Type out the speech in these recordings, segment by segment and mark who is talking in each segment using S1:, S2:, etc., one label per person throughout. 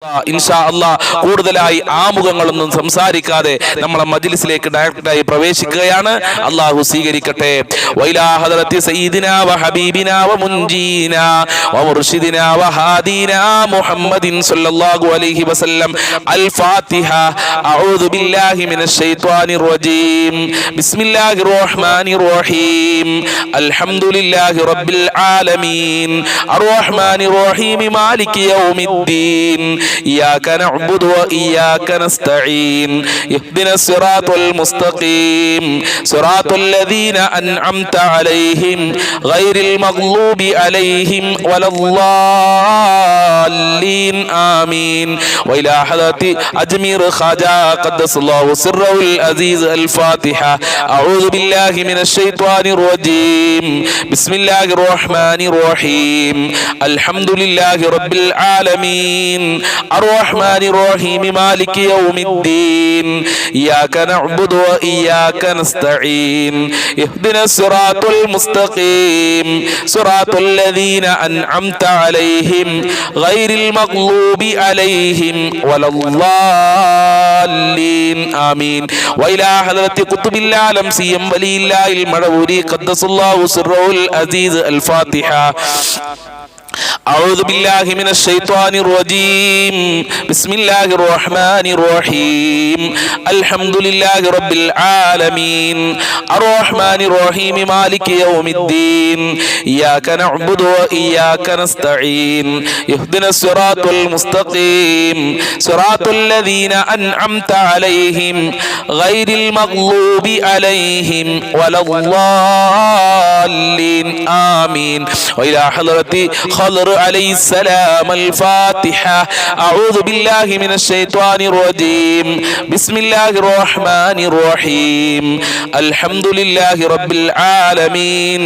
S1: ഇൻഷാ അല്ലാഹ് കൂടുതലായി ആമുഖങ്ങളൊന്നും സംസാരിക്കാതെ നമ്മളെ മജ്ലിസിലേക്ക് ഡയറക്റ്റായി പ്രവേശിക്കുകയാണ്. അല്ലാഹു സ്വീകരിക്കട്ടെ. വൈലാ ഹദറത്തി സയ്യിദിനാ വ ഹബീബിനാ വ മുൻജീനാ വ മുർഷിദിനാ വ ഹാദീനാ മുഹമ്മദിൻ സ്വല്ലല്ലാഹു അലൈഹി വസല്ലം. അൽ ഫാത്തിഹ. അഊദു ബില്ലാഹി മിനശ് ശൈത്വാനിർ റജീം. ബിസ്മില്ലാഹിർ റഹ്മാനിർ റഹീം. അൽഹംദുലില്ലാഹി റബ്ബിൽ ആലമീൻ അർറഹ്മാനിർ റഹീം മാലികി യൗമിദ്ദീൻ إياك نعبد وإياك نستعين اهدنا الصراط المستقيم صراط الذين أنعمت عليهم غير المغضوب عليهم ولا الضالين آمين. وإلى حضرة أجمير خواجة قدس الله سره العزيز. الفاتحة. أعوذ بالله من الشيطان الرجيم. بسم الله الرحمن الرحيم. الحمد لله رب العالمين الرحمن الرحيم مالك يوم الدين إياك نعبد وإياك نستعين اهدنا الصراط المستقيم صراط الذين أنعمت عليهم غير المغضوب عليهم ولا الضالين آمين. وإلى حضرة قطب العالم سيم ولي الله المعبودي قدس الله سره العزيز. الفاتحة. أعوذ بالله من الشيطان الرجيم. بسم الله الرحمن الرحيم. الحمد لله رب العالمين الرحمن الرحيم مالك يوم الدين إياك نعبد وإياك نستعين اهدنا الصراط المستقيم صراط الذين أنعمت عليهم غير المغضوب عليهم ولا الضالين آمين. وإلى حضرة خضر عليه السلام. الفاتحة. أعوذ بالله من الشيطان الرجيم. بسم الله الرحمن الرحيم. الحمد لله رب العالمين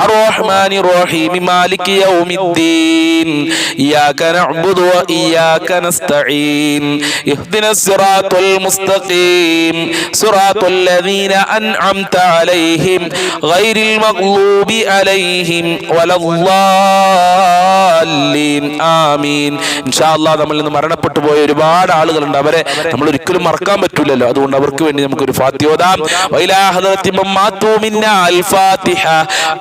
S1: الرحمن الرحيم مالك يوم الدين إياك نعبد وإياك نستعين اهدنا الصراط المستقيم صراط الذين أنعمت عليهم غير المغضوب عليهم ولا الضالين آمين. ഇൻഷാ അല്ലാഹ് നമ്മളിൽ നിന്ന് മരണപ്പെട്ടു പോയ ഒരുപാട് ആളുകളുണ്ട്. അവരെ നമ്മൾ ഒരിക്കലും മറക്കാൻ പറ്റില്ലല്ലോ. അതുകൊണ്ട് അവർക്ക് വേണ്ടി നമുക്കൊരു ഫാത്തിഹ ഓതാം. വൈലാ ഹദറത്തി മമ്മാതു മിന്നാ അൽ ഫാത്തിഹ.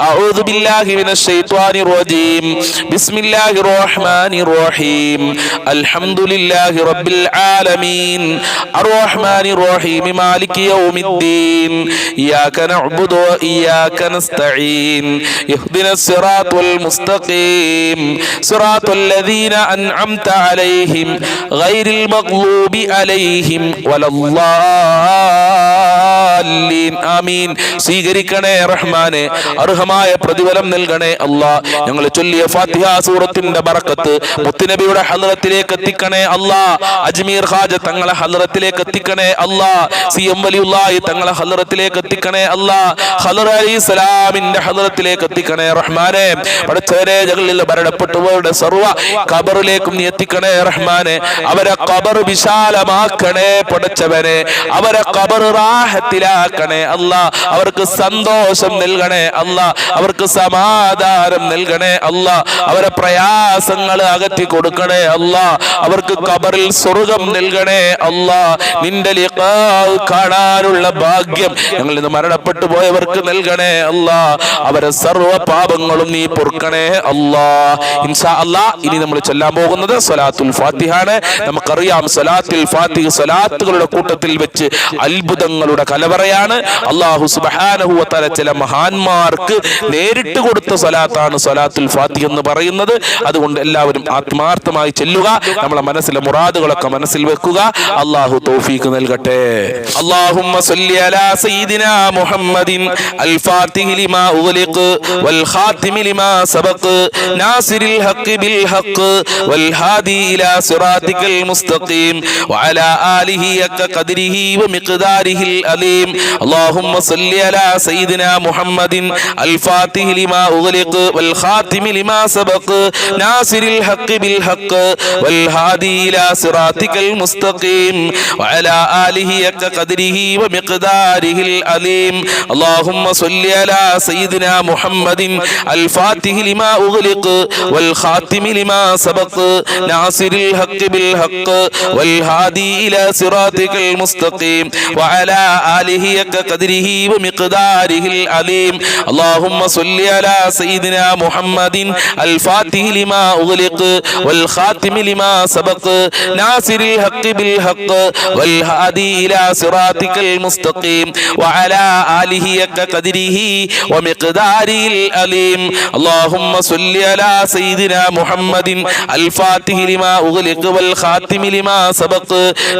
S1: അഊദു ബില്ലാഹി മിനശ് ശൈത്വാനിർ റജീം. ബിസ്മില്ലാഹിർ റഹ്മാനിർ റഹീം. അൽഹംദുലില്ലാഹി റബ്ബിൽ ആലമീൻ അർറഹ്മാനിർ റഹീം മാലികി യൗമിദ്ദീൻ ഇയ്യാക നഅ്ബുദു വ ഇയ്യാക നസ്തഈൻ ഇഹ്ദിനസ് സിറാത്തൽ മുസ്തഖീം സിറാത്തൽ ലദീന അൻഅംത അലൈഹിം ഗൈറിൽ മഗ്ദൂബി അലൈഹിം വലദ്ദാലിൻ ആമീൻ. സ്വീകരിക്കണേ റഹ്മാനെ, അർഹമായ പ്രതിഫലം നൽകണേ അല്ലാഹ്. ഞങ്ങൾ ചൊല്ലിയ ഫാത്തിഹ സൂറത്തിന്റെ ബറക്കത്ത് മുത്തുനബിയുടെ ഹദ്റത്തിലേക്ക് എത്തിക്കണേ അല്ലാഹ്. അജ്മീർ ഖാജ തങ്ങളെ ഹദ്റത്തിലേക്ക് എത്തിക്കണേ അല്ലാഹ്. സിഎം വലിയുള്ളാഹി തങ്ങളെ ഹദ്റത്തിലേക്ക് എത്തിക്കണേ അല്ലാഹ്. ഖദർ അലൈഹിസ്സലാമിന്റെ ഹദ്റത്തിലേക്ക് എത്തിക്കണേ റഹ്മാനെ. പടച്ചവനെ, ഞങ്ങളിൽ മരണപ്പെട്ടവരുടെ സർവ്വ ഖബറിലേക്കും നീ എത്തിക്കണേ റഹ്മാനെ. അവരെ ഖബർ വിശാലമാക്കണേ പടച്ചവനെ. അവരെ ഖബർ റാഹത്തിലാക്കണേ അല്ലാഹ്. അവർക്ക് സന്തോഷം നൽകണേ അല്ലാഹ്. അവർക്ക് സമാധാനം നൽകണേ അല്ലാഹ്. അവരെ പ്രയാസങ്ങൾ അകറ്റി കൊടുക്കണേ അല്ലാഹ്. അവർക്ക് ഖബറിൽ സ്വർഗ്ഗം നൽകണേ അല്ലാഹ്. നിന്റെ ലിഖാ കാണാനുള്ള ഭാഗ്യം ഞങ്ങളിൽ നിന്ന് മരണപ്പെട്ടു പോയവർക്ക് നൽകണേ അല്ലാഹ്. അവരെ സർവ്വ പാപങ്ങളും നീ പൊറുക്കണേ അല്ലാഹ്. ഇൻഷാ അല്ലാഹ് ഇനി നമ്മൾ ചൊല്ലാൻ പോകുന്നത് സ്വലാത്തുൽ ഫാത്തിഹാണ്. നമുക്കറിയാം സ്വലാത്തുൽ ഫാത്തിഹ സ്വലാത്തുകളുടെ കൂട്ടത്തിൽ വെച്ച് അത്ഭുതങ്ങളുടെ കലവറയാണ്. അല്ലാഹു സുബ്ഹാനഹു വ തആല ചില മഹാന്മാർക്ക് നേരിട്ട് കൊടുത്ത സ്വലാത്താണ് സ്വലാത്തുൽ ഫാത്തിഹ എന്ന് പറയുന്നത്. അതുകൊണ്ട് എല്ലാവരും ആത്മാർത്ഥമായി ചെല്ലുക. നമ്മളെ മനസ്സിലെ മുറാദുകളൊക്കെ മനസ്സിൽ വെക്കുക. അല്ലാഹു തൗഫീഖ് നൽകട്ടെ. അല്ലാഹുമ്മ സ്വല്ലി അലാ സയ്യിദിനാ മുഹമ്മദിൻ അൽ ഫാത്തിഹി ലിമാ ഉഗ്ലിഖ് വൽ ഖാതിമി ലിമാ സബഖ് നാസിരിൽ ഹഖ് ബിൽ ഹഖ് വൽ ഹാദി ഇലാ സിറാതികൽ മുസ്തഖീം വഅലാ ആലിഹി ഹഖ ഖദ്രിഹി വമിഖ്ദാരിഹിൽ അലീം. അല്ലാഹുമ്മ സ്വല്ലി അലാ സയ്യിദിനാ മുഹമ്മദിൻ അൽ ഫാത്തിഹി ലിമാ ഉഗ്ലിഖ് വൽ ഖാതിമി ലിമാ സബഖ് നാസിരിൽ ഹഖ് ബിൽ ഹഖ് വൽ ഹാദി ഇലാ സിറാതികൽ മുസ്തഖീം വഅലാ ആലിഹി ഹഖ ഖദ്രിഹി വമിഖ്ദാരിഹിൽ അലീം. അല്ലാഹുമ്മ സ്വല്ലി അലാ സയ്യിദിനാ മുഹമ്മദിൻ അൽ ഫാത്തിഹി ലിമാ ഉഗ്ലിഖ് والخاتم لما سبق ناصر الحق بالحق والهادي إلى صراطك المستقيم وعلى آله حق قدره ومقداره العظيم اللهم صل على سيدنا محمد الفاتح لما أغلق والخاتم لما سبق ناصر الحق بالحق والهادي إلى صراطك المستقيم وعلى آله حق قدره ومقداره العظيم اللهم صل على سيدنا محمد الفاتح لما أغلق والخاتم لما سبق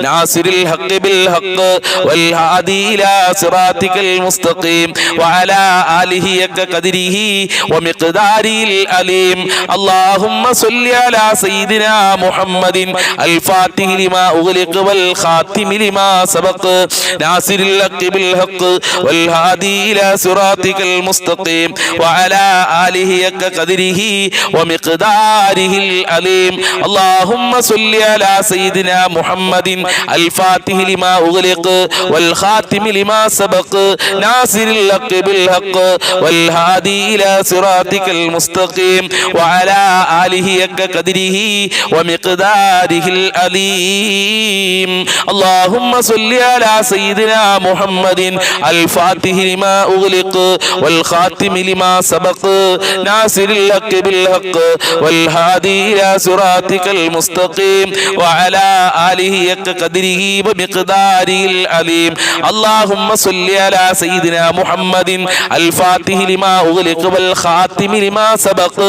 S1: ناصر الحق بالحق والهادي إلى صراطك المستقيم وعلى آله حق قدره ومقداره العظيم اللهم صل على سيدنا محمد الفاتح لما أغلق والخاتم لما سبق ناصر الحق بالحق والهادي إلى صراطك المستقيم وعلى آله حق قدره ومقداره العظيم اللهم صل على سيدنا محمد الفاتح لما أغلق والخاتم لما سبق ناصر الحق بالحق والهادي إلى صراطك المستقيم وعلى آله حق قدره ومقداره العظيم اللهم صل على سيدنا محمد الفاتح لما أغلق والخاتم لما سبق ناصر الحق بالحق والهادي إلى صراطك المستقيم وعلى آله حق قدره ومقداره العظيم اللهم صل على سيدنا محمد الفاتح لما أغلق والخاتم لما سبق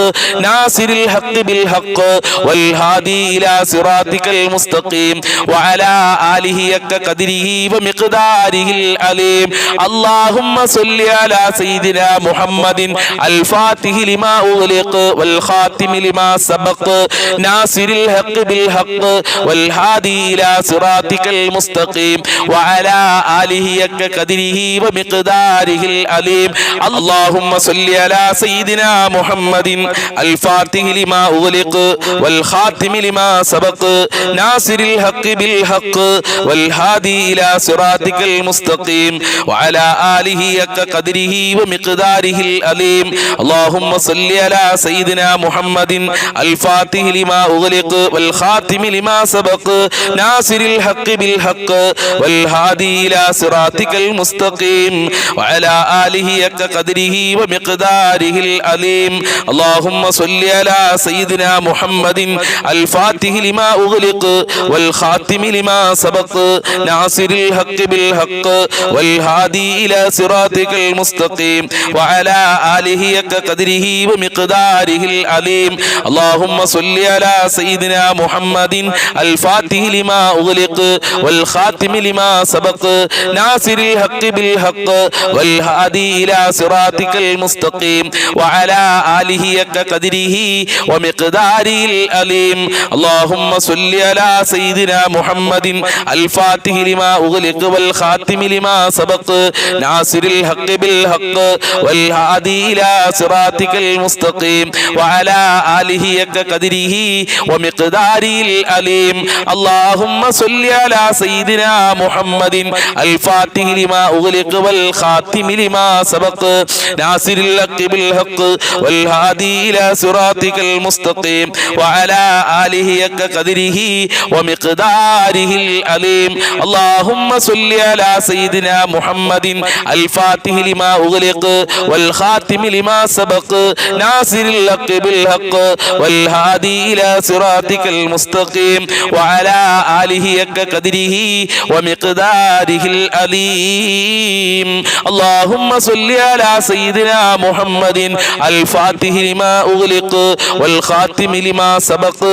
S1: ناصر الحق بالحق والهادي إلى صراطك المستقيم وعلى آله حق قدره ومقداره العظيم اللهم صل على سيدنا محمد الفاتح لما أغلق والخاتم لما سبق ناصر الحق بالحق والهادي إلى صراطك المستقيم وعلى آله حق قدره ومقداره العظيم اللهم صل على سيدنا محمد الفاتح لما أغلق والخاتم لما سبق ناصر الحق بالحق والهادي إلى صراطك المستقيم وعلى آله حق قدره ومقداره العظيم اللهم صل على سيدنا محمد الفاتح لما أغلق والخاتم لما سبق ناصر الحق بالحق والهادي إلى صراطك المستقيم وعلى آله حق قدره ومقداره العظيم اللهم صل على سيدنا محمد الفاتح لما أغلق والخاتم لما سبق ناصر الحق بالحق والهادي إلى صراطك المستقيم وعلى آله حق قدره ومقداره العظيم اللهم صل على سيدنا محمد الفاتح لما أغلق والخاتم لما سبق ناصر الحق بالحق والهادي إلى صراطك المستقيم وعلى آله حق قدره ومقداره العظيم اللهم صل على سيدنا محمد الفاتح لما أغلق والخاتم لما سبق ناصر الحق بالحق والهادي إلى صراطك المستقيم وعلى آله حق قدره ومقداره العظيم اللهم صل على سيدنا محمد الفاتح لما أغلق والخاتم لما سبق ناصر الحق بالحق والهادي إلى صراطك المستقيم وعلى آله حق قدره ومقداره العظيم اللهم صل على سيدنا محمد الفاتح لما أغلق والخاتم لما سبق ناصر الحق بالحق والهادي إلى صراطك المستقيم وعلى آله حق قدره ومقداره العظيم اللهم صل على سيدنا محمد الفاتح لما أغلق والخاتم لما سبق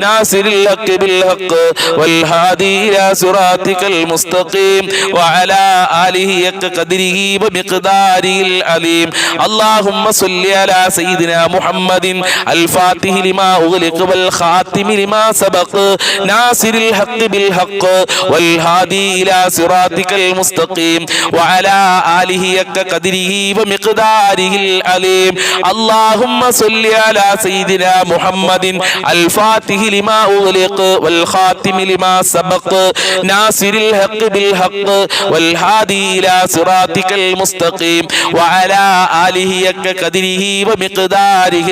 S1: ناصر الحق بالحق والهادي إلى صراطك المستقيم وعلى آله حق قدره ومقداره العظيم اللهم صل على سيدنا محمد الفاتح لما أغلق والخاتم لما سبق ناصر الحق بالحق والهادي إلى صراطك المستقيم وعلى آله حق قدره ومقداره العظيم اللهم صل على سيدنا محمد الفاتح لما أغلق والخاتم لما سبق ناصر الحق بالحق والهادي إلى صراطك المستقيم وعلى آله حق قدره ومقداره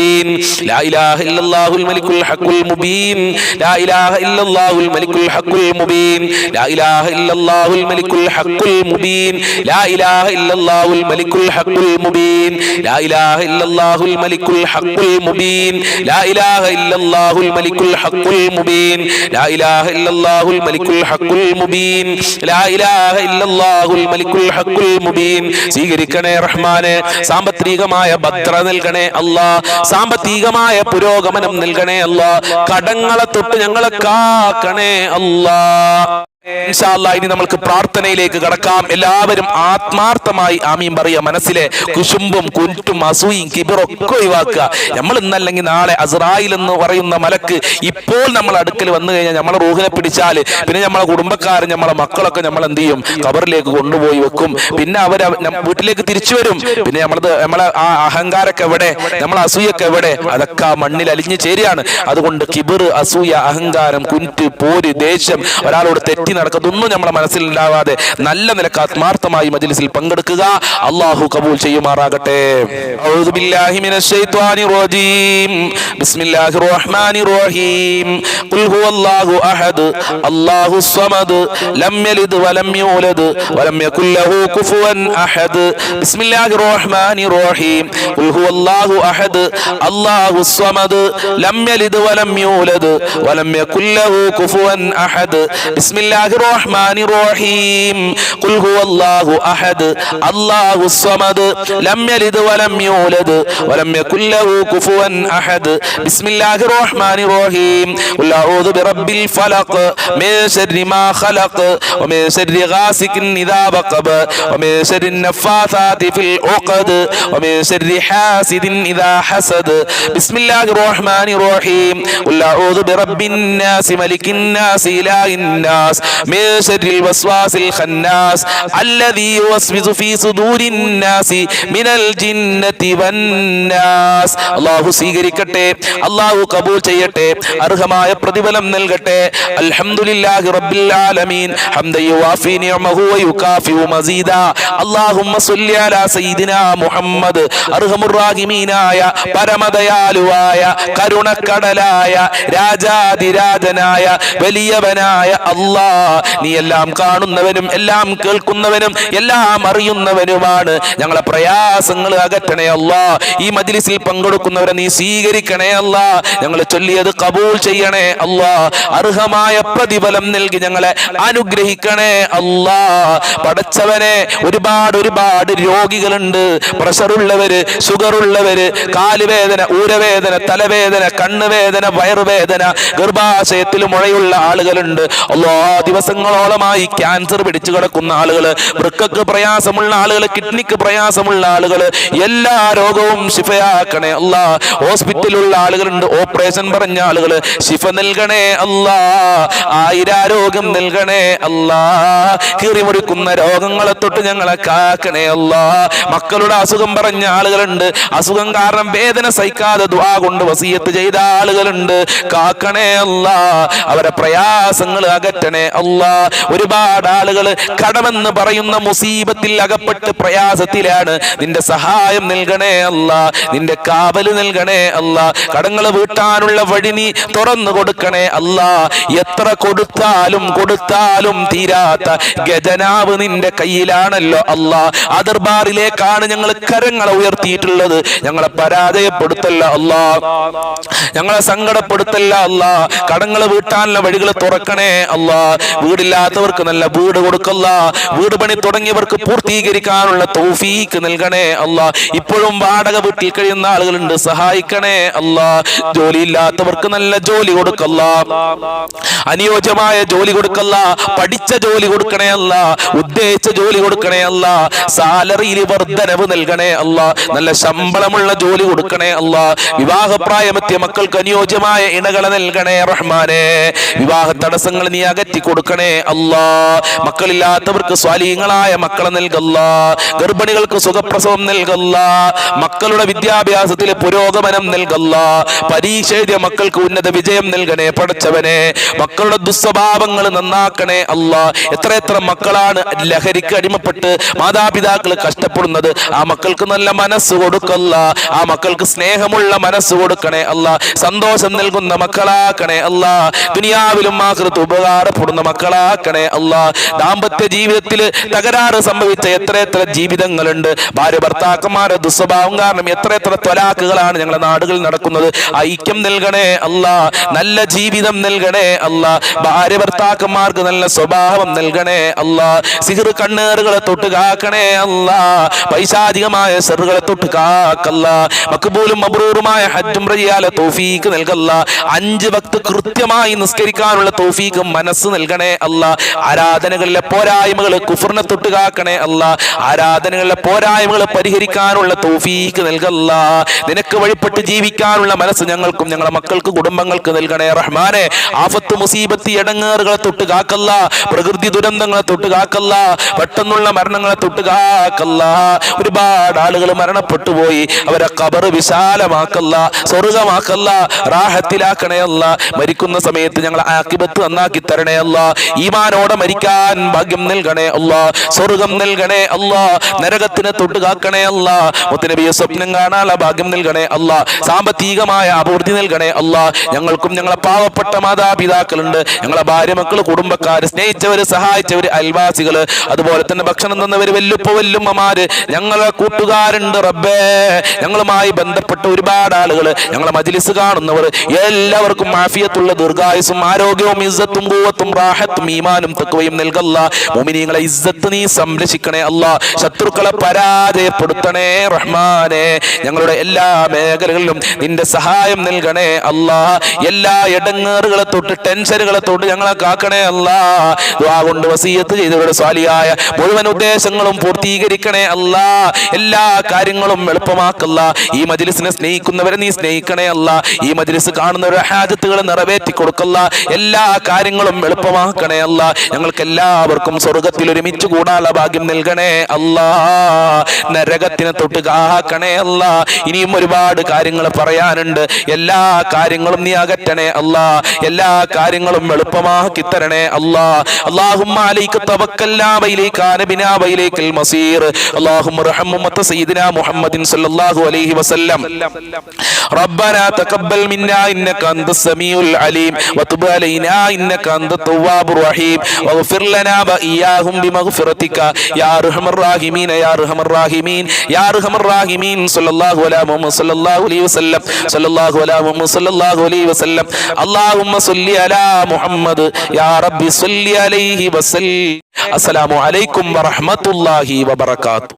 S1: മുബീൻ ലാ ഇലാഹ ഇല്ലല്ലാഹുൽ മലിക്കുൽ ഹഖുൽ മുബീൻ ലാ ഇലാഹ ഇല്ലല്ലാഹുൽ മലിക്കുൽ ഹഖുൽ മുബീൻ ലാ ഇലാഹ ഇല്ലല്ലാഹുൽ മലിക്കുൽ ഹഖുൽ മുബീൻ ലാ ഇലാഹ ഇല്ലല്ലാഹുൽ മലിക്കുൽ ഹഖുൽ മുബീൻ ലാ ഇലാഹ ഇല്ലല്ലാഹുൽ മലിക്കുൽ ഹഖുൽ മുബീൻ ലാ ഇലാഹ ഇല്ലല്ലാഹുൽ മലിക്കുൽ ഹഖുൽ മുബീൻ ലാ ഇലാഹ ഇല്ലല്ലാഹുൽ മലിക്കുൽ ഹഖുൽ മുബീൻ ലാ ഇലാഹ ഇല്ലല്ലാഹുൽ മലിക്കുൽ ഹഖുൽ മുബീൻ. സ്വീകരിക്കണേ റഹ്മാനെ, സാമ്പത്തികമായ ഭദ്രത നൽകണേ അല്ലാ, സാമ്പത്തികമായ പുരോഗമനം നൽകണേ അല്ലാ, കടങ്ങളെ തൊട്ട് ഞങ്ങളെ കാക്കണേ അല്ലാ. ഇൻഷാ അല്ലാഹ് ഇനി നമുക്ക് പ്രാർത്ഥനയിലേക്ക് കടക്കാം. എല്ലാവരും ആത്മാർത്ഥമായി ആമീൻ പറയുക. മനസ്സിലെ കുശുമ്പും കുറ്റും അസൂയും കിബറൊക്കെ ഒഴിവാക്കുക. നമ്മൾ ഇന്നല്ലെങ്കിൽ നാളെ അസ്രായിൽ എന്ന് പറയുന്ന മലക്ക് ഇപ്പോൾ നമ്മൾ അടുക്കൽ വന്നു കഴിഞ്ഞാൽ നമ്മളെ റൂഹിനെ പിടിച്ചാല് പിന്നെ നമ്മളെ കുടുംബക്കാരും നമ്മളെ മക്കളൊക്കെ നമ്മൾ എന്ത് ചെയ്യും? ഖബറിലേക്ക് കൊണ്ടുപോയി വെക്കും. പിന്നെ അവർ വീട്ടിലേക്ക് തിരിച്ചു വരും. പിന്നെ നമ്മളെ ആ അഹങ്കാരൊക്കെ എവിടെ, നമ്മളെ അസൂയൊക്കെ എവിടെ? അതൊക്കെ ആ മണ്ണിൽ അലിഞ്ഞു ചേരുകയാണ്. അതുകൊണ്ട് കിബർ, അസൂയ, അഹങ്കാരം, കുറ്റ്, പോര്, ദേഷ്യം, ഒരാളോട് തെറ്റി നടക്കതൊന്നും നമ്മളെ മനസ്സിൽ ഉണ്ടാവാതെ നല്ല നിലക്ക് ആത്മാർത്ഥമായി മജ്ലിസിൽ പങ്കെടുക്കുക. അല്ലാഹു കബൂൽ ചെയ്യുമാറാകട്ടെ. അഊദു ബില്ലാഹി മിനശ് ശൈത്വാനിർ റജീം. ബിസ്മില്ലാഹിർ റഹ്മാനിർ റഹീം. ഖുൽ ഹുവല്ലാഹു അഹദ് അല്ലാഹുസ് സമദ് ലം യലിദ് വലം യൂലദ് വലം യകുൽ ലഹു കുഫുവൻ അഹദ്. ബിസ്മില്ലാഹിർ റഹ്മാനിർ റഹീം. ഖുൽ ഹുവല്ലാഹു അഹദ് അല്ലാഹുസ് സമദ് ലം യലിദ് വലം യൂലദ് വലം യകുൽ ലഹു കുഫുവൻ അഹദ്. ബിസ്മില്ലാഹിർ الرحمن الرحيم قل هو الله أحد الله الصمد لم يلد ولم يولد ولم يكن له كفوا أحد. بسم الله الرحمن الرحيم قل أعوذ برب الفلق من شر ما خلق ومن شر غاسق إذا وقب ومن شر النفاثات في العقد ومن شر حاسد إذا حسد. بسم الله الرحمن الرحيم قل أعوذ برب الناس ملك الناس إله الناس من شر الوسواس الخناس الذي يوسوس في صدور الناس من الجنة والناس. അല്ലാഹു സ്വീകരിക്കട്ടെ, അല്ലാഹു കബൂൽ ചെയ്യട്ടെ, അർഹമായ പ്രതിഫലം നൽകട്ടെ. അൽഹംദുലില്ലാഹി റബ്ബിൽ ആലമീൻ ഹംദൻ യുവാഫി നിഅമഹു വയുകാഫിഉ മസീദാ. അല്ലാഹുമ്മ സ്വല്ലി അലാ സയ്യിദിനാ മുഹമ്മദ്. അർഹമുർ റഹീമീനായ പരമദയാലുവായ കരുണക്കടലായ രാജാതിരാജനായ വലിയവനായ അല്ലാഹ്, നീ എല്ലാം കാണുന്നവനും എല്ലാം കേൾക്കുന്നവനും എല്ലാം അറിയുന്നവനുമാണ്. ഞങ്ങളെ പ്രയാസങ്ങൾ അകറ്റണേ അല്ലാ. ഈ മജ്ലിസിൽ പങ്കെടുക്കുന്നവരെ നീ സ്വീകരിക്കണേ അല്ലാ. ഞങ്ങൾ ചൊല്ലിയത് കബൂൽ ചെയ്യണേ അല്ലാ. അർഹമായ പ്രതിഫലം നൽകി ഞങ്ങളെ അനുഗ്രഹിക്കണേ അല്ലാ. പടച്ചവനെ, ഒരുപാട് രോഗികളുണ്ട്. പ്രഷറുള്ളവര്, ഷുഗറുള്ളവര്, കാലുവേദന, ഊരവേദന, തലവേദന, കണ്ണുവേദന, വയറുവേദന, ഗർഭാശയത്തിൽ മുഴയുള്ള ആളുകളുണ്ട്. അല്ലാ, ദിവസങ്ങളോളമായി ക്യാൻസർ പിടിച്ചു കിടക്കുന്ന ആളുകള്, വൃക്കക്ക് പ്രയാസമുള്ള ആളുകള്, കിഡ്നിക്ക് പ്രയാസമുള്ള ആളുകള്, എല്ലാ രോഗവും ശിഫയാക്കണേ അല്ലാ. ഹോസ്പിറ്റലിലുള്ള ആളുകളുണ്ട്, ഓപ്പറേഷൻ പറഞ്ഞ ആളുകള്, ശിഫ നൽകണേ അല്ലാ. ആയിരാരോഗ്യം നൽകണേ അല്ലാ. കീറിമുറിക്കുന്ന രോഗങ്ങളെ തൊട്ട് ഞങ്ങളെ കാക്കണേ അല്ലാ. മക്കളുടെ അസുഖം പറഞ്ഞ ആളുകളുണ്ട്, അസുഖം കാരണം വേദന സഹിക്കാതെ ദുആ കൊണ്ട് വസിയത്ത് ചെയ്ത ആളുകളുണ്ട്. കാക്കണേ അല്ലാ. അവരെ പ്രയാസങ്ങൾ അകറ്റണേ അല്ലാ. ഒരുപാട് ആളുകൾ കടമെന്ന് പറയുന്ന മുസീബത്തിൽ അകപ്പെട്ട് പ്രയാസത്തിലാണ്. നിന്റെ സഹായം നൽകണേ അല്ലാ. നിന്റെ കാവല് നൽകണേ അല്ലാ. കടങ്ങൾ വീട്ടാനുള്ള വഴി നീ തുറന്നു കൊടുക്കണേ അല്ലാ. എത്ര കൊടുത്താലും തീരാത്ത ഖജനാവ് നിന്റെ കയ്യിലാണല്ലോ അല്ലാ. ദർബാറിലേക്കാണ് ഞങ്ങൾ കരങ്ങളെ ഉയർത്തിയിട്ടുള്ളത്. ഞങ്ങളെ പരാജയപ്പെടുത്തല്ല അല്ലാ, ഞങ്ങളെ സങ്കടപ്പെടുത്തല്ല അല്ലാ. കടങ്ങൾ വീട്ടാനുള്ള വഴികൾ തുറക്കണേ അല്ലാ. വീടില്ലാത്തവർക്ക് നല്ല വീട് കൊടുക്കല്ല. വീട് പണി തുടങ്ങിയവർക്ക് പൂർത്തീകരിക്കാനുള്ള തൗഫീക്ക് നൽകണേ അല്ലാ. ഇപ്പോഴും വാടക വീട്ടിൽ കഴിയുന്ന ആളുകളുണ്ട്, സഹായിക്കണേ അല്ലാ. ജോലിയില്ലാത്തവർക്ക് നല്ല ജോലി കൊടുക്കല്ല, അനുയോജ്യമായ ജോലി കൊടുക്കല്ല. പഠിച്ച ജോലി കൊടുക്കണേ അല്ല, ഉദ്ദേശിച്ച ജോലി കൊടുക്കണേ അല്ല. സാലറിയിൽ വർധനവ് നൽകണേ അല്ല, നല്ല ശമ്പളമുള്ള ജോലി കൊടുക്കണേ അല്ല. വിവാഹപ്രായമെത്തിയ മക്കൾക്ക് അനുയോജ്യമായ ഇണകളെ നൽകണേ റഹ്മാനെ. വിവാഹ തടസ്സങ്ങൾ നീ അകറ്റി കൊടുക്കണേ കൊടുക്കണേ അല്ലാ. മക്കളില്ലാത്തവർക്ക് സ്വാലിഹീങ്ങളായ മക്കളെ നൽകല്ലാ. ഗർഭിണികൾക്ക് സുഖപ്രസവം നൽകല്ലാ. മക്കളുടെ വിദ്യാഭ്യാസത്തിലെ പുരോഗമനം നൽകല്ലാ. പരീക്ഷ എഴുതിയ മക്കൾക്ക് ഉന്നത വിജയം നൽകണേ പടച്ചവനെ. മക്കളുടെ ദുസ്വഭാവങ്ങൾ നന്നാക്കണേ അല്ലാ. എത്ര മക്കളാണ് ലഹരിക്ക് അടിമപ്പെട്ട് മാതാപിതാക്കൾ കഷ്ടപ്പെടുന്നത്. ആ മക്കൾക്ക് നല്ല മനസ്സ് കൊടുക്കല്ല. ആ മക്കൾക്ക് സ്നേഹമുള്ള മനസ്സ് കൊടുക്കണേ അല്ലാ. സന്തോഷം നൽകുന്ന മക്കളാക്കണേ അല്ലാ. ദുനിയാവിലും ആഖിറത്തും ഉപകാരപ്പെടുന്ന മക്കളാക്കണേ അല്ലാ. ദാമ്പത്യ ജീവിതത്തിൽ തകരാറ് സംഭവിച്ച എത്ര ജീവിതങ്ങളുണ്ട്. ഭാര്യ ഭർത്താക്കന്മാരുടെ ദുസ്വഭാവം കാരണം എത്ര ത്വലാഖുകളാണ് ഞങ്ങളുടെ നാടുകളിൽ നടക്കുന്നത്. ഐക്യം നൽകണേ അല്ലാ. നല്ല ജീവിതം നൽകണേ അല്ലാ. ഭാര്യ ഭർത്താക്കന്മാർക്ക് നല്ല സ്വഭാവം നൽകണേ അല്ലാ. സിഹ്ർ കണ്ണേറുകളെ തൊട്ട് കാക്കണേ അല്ലാ. പൈശാചികമായ സിഹ്റുകളെ തൊട്ട് കാക്കല്ല. മഖ്ബൂലും മബ്റൂറുമായ ഹജ്ജും റയ്യാലെ തൗഫീക്ക് നൽകല്ല. 5 വക്ത് കൃത്യമായി നിസ്കരിക്കാനുള്ള തൗഫീക്ക് മനസ്സ് നൽകണേ അല്ലാ. ആരാധനകളിലെ പോരായ്മകൾ കുഫറിനെ തൊട്ട് കാക്കണേ അല്ലാ. ആരാധനകളിലെ പോരായ്മകൾ പരിഹരിക്കാനുള്ള തൗഫീക്ക് നൽകല്ല. നിനക്ക് വഴിപ്പെട്ട് ജീവിക്കാനുള്ള മനസ്സ് ഞങ്ങൾക്കും ഞങ്ങളുടെ മക്കൾക്ക് കുടുംബങ്ങൾക്ക് നൽകണേ റഹ്മാനെ. ആഫത്ത് മുസീബത്ത് ഇടങ്ങേറുകളെ തൊട്ട് കാക്കല്ല. പ്രകൃതി ദുരന്തങ്ങളെ തൊട്ട് കാക്കല്ല. പെട്ടെന്നുള്ള മരണങ്ങളെ തൊട്ട് കാക്കല്ല. ഒരുപാട് ആളുകൾ മരണപ്പെട്ടു പോയി. അവരെ ഖബർ വിശാലമാക്കല്ല, സ്വർഗമാക്കല്ല, റാഹത്തിലാക്കണേ അല്ല. മരിക്കുന്ന സമയത്ത് ഞങ്ങൾ ആഖിബത്ത് നന്നാക്കി തരണേ അല്ല. ഈമാനോടെ മരിക്കാൻ ഭാഗ്യം നൽകണേ അല്ല. സ്വർഗം നൽകണേ അല്ല. നരകത്തിനെ തൊട്ട് കാക്കണേ അല്ല. മുത്തുനബിയെ സ്വപ്നം കാണാനുള്ള ഭാഗ്യം നൽകണേ അല്ല. സാമ്പത്തികമായ അഭിവൃദ്ധി നൽകണേ അല്ല. ഞങ്ങൾക്കും ഞങ്ങളെ പാവപ്പെട്ട മാതാപിതാക്കളുണ്ട്. ഞങ്ങളെ ഭാര്യ മക്കള് കുടുംബക്കാര് സ്നേഹിച്ചവര് സഹായിച്ചവര് അയൽവാസികള് അതുപോലെ തന്നെ ഭക്ഷണം തന്നവര് വല്ലുപ്പമാര് ഞങ്ങളെ കൂട്ടുകാരുണ്ട് റബ്ബേ. ഞങ്ങളുമായി ബന്ധപ്പെട്ട ഒരുപാട് ആളുകള് ഞങ്ങളെ മജ്ലിസ് കാണുന്നവർ എല്ലാവർക്കും ആഫിയത്തുള്ള ദീർഘായുസും ആരോഗ്യവും ഇസ്സത്തും ഖുവത്തും റാഹത്തും ഈമാനും തഖ്വയും നൽകല്ല. മുഅ്മിനീങ്ങളെ ഇസ്സത്ത് നീ സംരക്ഷിക്കണേ അല്ലാ. ശത്രുക്കളെ പരാജയപ്പെടുത്തണേ റഹ്മാനെ. ഞങ്ങളുടെ എല്ലാ മേഖലകളിലും നിന്റെ സഹായം നൽകണേ അല്ലാ. എല്ലാ ഇടങ്ങേറുകളെ തൊട്ട് ടെൻഷനുകളെ തൊട്ട് ഞങ്ങളെ കാക്കണേ അല്ലാ. ദുആ കൊണ്ട് വസിയത്ത് ചെയ്തവരുടെ സ്വാലിഹായ മുഴുവൻ ഉദ്ദേശങ്ങളും പൂർത്തീകരിക്കണേ അല്ലാ. എല്ലാ കാര്യങ്ങളും എളുപ്പമാക്കല്ല. ഈ മജ്ലിസിനെ സ്നേഹിക്കുന്നവരെ നീ സ്നേഹിക്കണേ അല്ലാ. ഈ മജ്ലിസ് കാണുന്നവരുടെ ഹാജത്തുകൾ നിറവേറ്റി കൊടുക്കല്ല. എല്ലാ കാര്യങ്ങളും എളുപ്പമാക്കണേ അല്ലാ. ഞങ്ങൾക്ക് എല്ലാവർക്കും സ്വർഗത്തിൽ ഒരുമിച്ച് കൂടാനുള്ള ഭാഗ്യം നൽകണേ അല്ലാ. നരകത്തിനെ തൊട്ട് കാക്കണേ അല്ലാ. ഇനിയും ഒരുപാട് കാര്യങ്ങൾ പറയാനുണ്ട്. എല്ലാ കാര്യങ്ങളും നീ അകറ്റണേ അല്ലാ. എല്ലാ കാര്യങ്ങളും എളുപ്പമാക്കി തരണേ അല്ലാ. അല്ലാഹുമ്മ അലൈക തവക്കൽനാ വഇലൈക അനബിനാ വഇലൈക്കൽ മസീർ. അല്ലാഹുമ്മ റഹ്മ ഉമ്മത സയ്യിദിനാ മുഹമ്മദിൻ സല്ലല്ലാഹു അലൈഹി വസല്ലം. റബ്ബനാ തഖബ്ബൽ മിന്നാ ഇന്നക അൻതസ് സമീഉൽ അലീം വതുബ് അലൈനാ ഇന്നക അൻതത് തവ്വാബുർ റഹീം വഗ്ഫിർ ലനാ വഇയ്യാഹും ബിമഗ്ഫിറതിക യാ അർഹമർ റഹീമീൻ യാ അർഹമർ റഹീമീൻ യാ അർഹമർ റഹീമീൻ സല്ലല്ലാഹു അലാ മുഹമ്മദ് സല്ലല്ലാഹു അലൈഹി വസല്ലം സല്ലല്ലാഹു അലാ മുഹമ്മദ് സല്ലല്ലാഹു അലൈഹി വസല്ലം. അല്ലാഹുമ്മ സ്വല്ലി അലാ മുഹമ്മദ് യാ റബ്ബി സ്വല്ലി അലൈഹി വസല്ലം. അസ്സലാമു അലൈക്കും വറഹ്മത്തുള്ളാഹി വബറകാതുഹു.